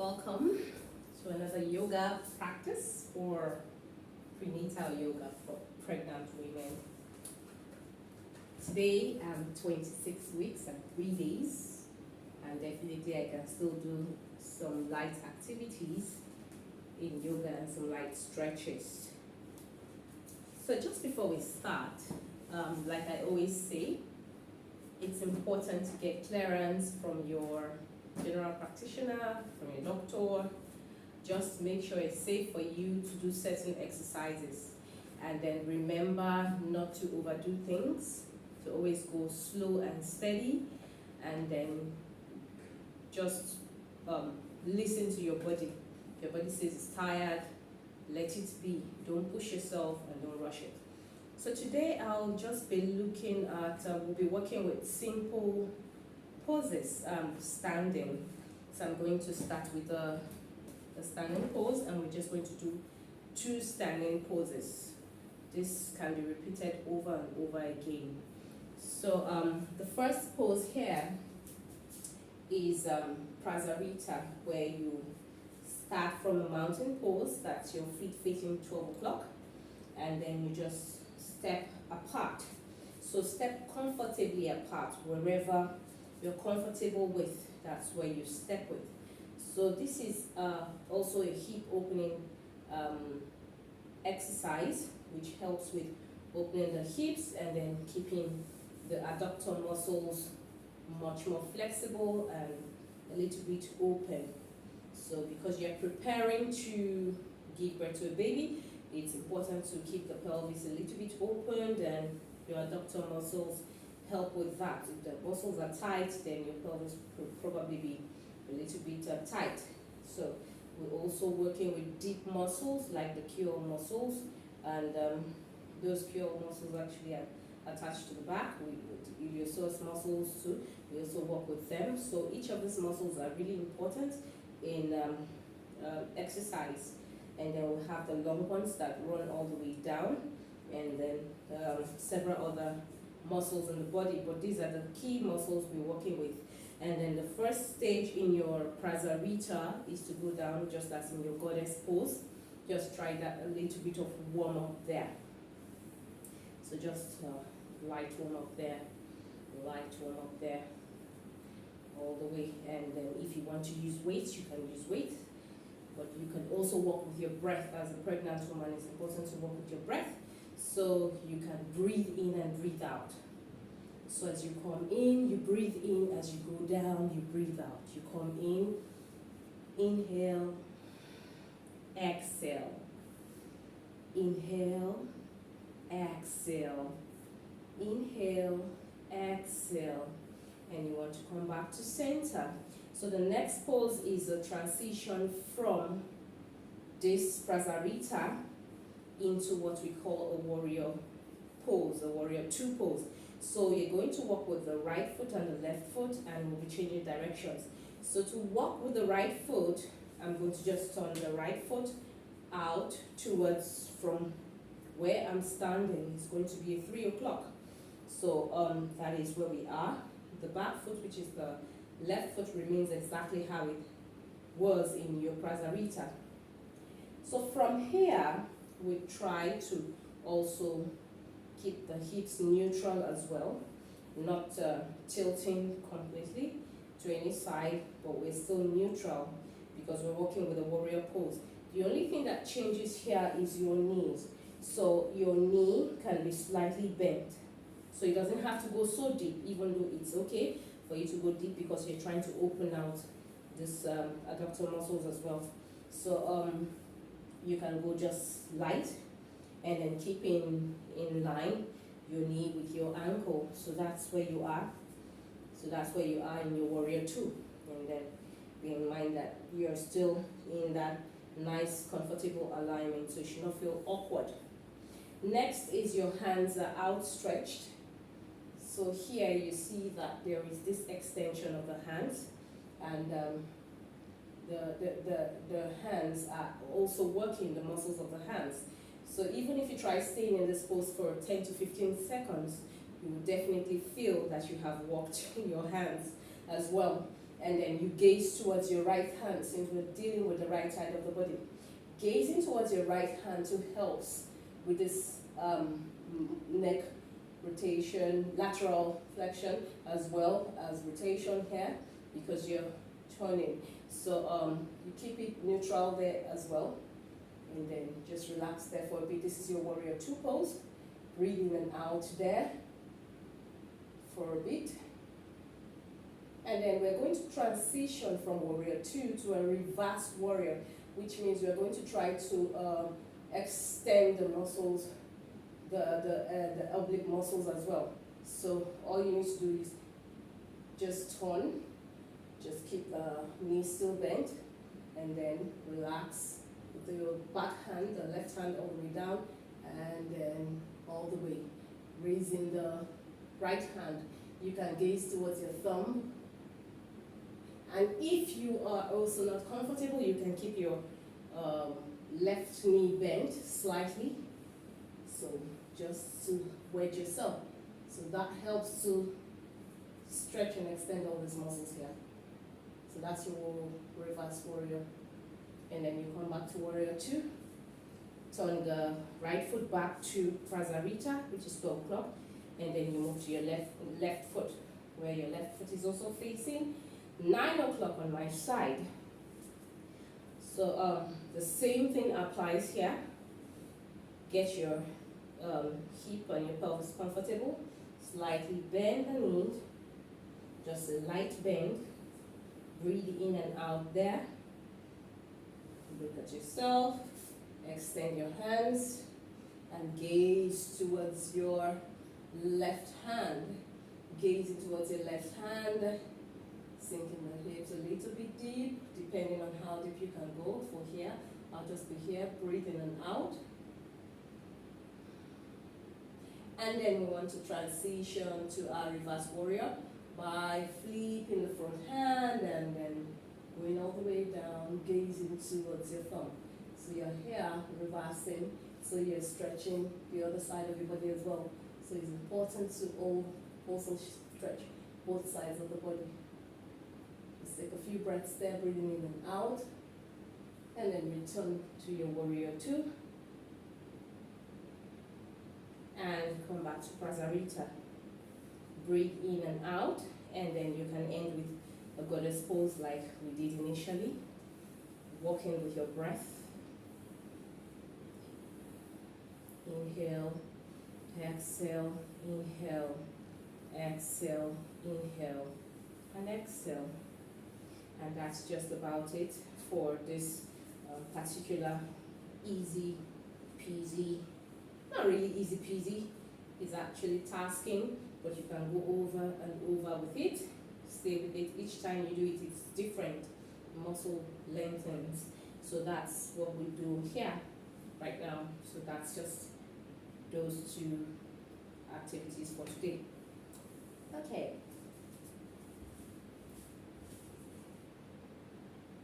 Welcome to another yoga practice for prenatal yoga for pregnant women. Today I'm 26 weeks and 3 days, and definitely I can still do some light activities in yoga and some light stretches. So just before we start, like I always say, it's important to get clearance from your general practitioner, from your doctor. Just make sure it's safe for you to do certain exercises. And then remember not to overdo things, to always go slow and steady, and then just listen to your body. If your body says it's tired, let it be. Don't push yourself and don't rush it. So today I'll just be looking at, we'll be working with simple poses, standing. So I'm going to start with the standing pose, and we're just going to do 2 standing poses. This can be repeated over and over again. So the first pose here is Prasarita, where you start from a mountain pose, that's your feet facing 12 o'clock, and then you just step apart. So step comfortably apart, wherever you're comfortable with, that's where you step with. So this is also a hip opening exercise, which helps with opening the hips and then keeping the adductor muscles much more flexible and a little bit open. So because you're preparing to give birth to a baby, it's important to keep the pelvis a little bit opened, and your adductor muscles help with that. If the muscles are tight, then your pelvis will probably be a little bit tight. So we're also working with deep muscles like the core muscles, and those core muscles actually are attached to the back. With iliopsoas muscles too, we also work with them. So each of these muscles are really important in exercise. And then we'll have the long ones that run all the way down, and then several other muscles in the body, but these are the key muscles we're working with. And then the first stage in your Prasarita is to go down just as in your goddess pose. Just try that, a little bit of warm up there. So just light warm up there, light warm up there, all the way. And then if you want to use weights, you can use weights, but you can also work with your breath. As a pregnant woman, it's important to work with your breath, so you can breathe in and breathe out. So as you come in, you breathe in. As you go down, you breathe out. You come in, inhale, exhale, inhale, exhale, inhale, exhale, and you want to come back to center. So the next pose is a transition from this Prasarita into what we call a warrior pose, a warrior 2 pose. So you're going to walk with the right foot and the left foot, and we'll be changing directions. So to walk with the right foot, I'm going to just turn the right foot out towards from where I'm standing. It's going to be 3 o'clock. So that is where we are. The back foot, which is the left foot, remains exactly how it was in your Prasarita. So from here, we try to also keep the hips neutral as well, not tilting completely to any side, but we're still neutral because we're working with a warrior pose. The only thing that changes here is your knees. So your knee can be slightly bent. So it doesn't have to go so deep, even though it's okay for you to go deep because you're trying to open out this adductor muscles as well. So you can go just light, and then keep in line your knee with your ankle. So that's where you are. So that's where you are in your warrior 2. And then bear in mind that you're still in that nice, comfortable alignment, so you should not feel awkward. Next is your hands are outstretched. So here you see that there is this extension of the hands, and the hands are also working the muscles of the hands. So even if you try staying in this pose for 10 to 15 seconds, you will definitely feel that you have worked your hands as well. and then you gaze towards your right hand since we're dealing with the right side of the body. Gazing towards your right hand too helps with this neck rotation, lateral flexion, as well as rotation here because you're turning. So you keep it neutral there as well, and then just relax there for a bit. This is your warrior two pose. Breathe in and out there for a bit. And then we're going to transition from warrior two to a reverse warrior, which means we're going to try to extend the muscles, the oblique muscles as well. So all you need to do is just turn, just keep the knees still bent, and then relax with your back hand, the left hand all the way down, and then all the way. Raising the right hand, you can gaze towards your thumb. And if you are also not comfortable, you can keep your left knee bent slightly. So just to wedge yourself. So that helps to stretch and extend all these muscles here. So that's your reverse warrior. And then you come back to warrior two. Turn the right foot back to Prasarita, which is 12 o'clock. And then you move to your left foot, where your left foot is also facing. 9 o'clock on my side. So the same thing applies here. Get your hip and your pelvis comfortable. Slightly bend the knee. Just a light bend. Breathe in and out there. Look at yourself. Extend your hands and gaze towards your left hand. Gazing towards your left hand. Sinking the hips a little bit deep, depending on how deep you can go. For here, I'll just be here, breathe in and out. And then we want to transition to our reverse warrior by flipping the front hand and then going all the way down, gazing towards your thumb. So you're here reversing, so you're stretching the other side of your body as well. So it's important to also stretch both sides of the body. Just take a few breaths there, breathing in and out, and then return to your warrior two. And come back to Prasarita. Breathe in and out, and then you can end with a goddess pose like we did initially. Walking with your breath. Inhale, exhale, inhale, exhale, inhale, and exhale. And that's just about it for this particular easy peasy, not really easy peasy, it's actually tasking, but you can go over and over with it, stay with it. Each time you do it, it's different muscle lengthens. So that's what we do here right now. So that's just those two activities for today. Okay.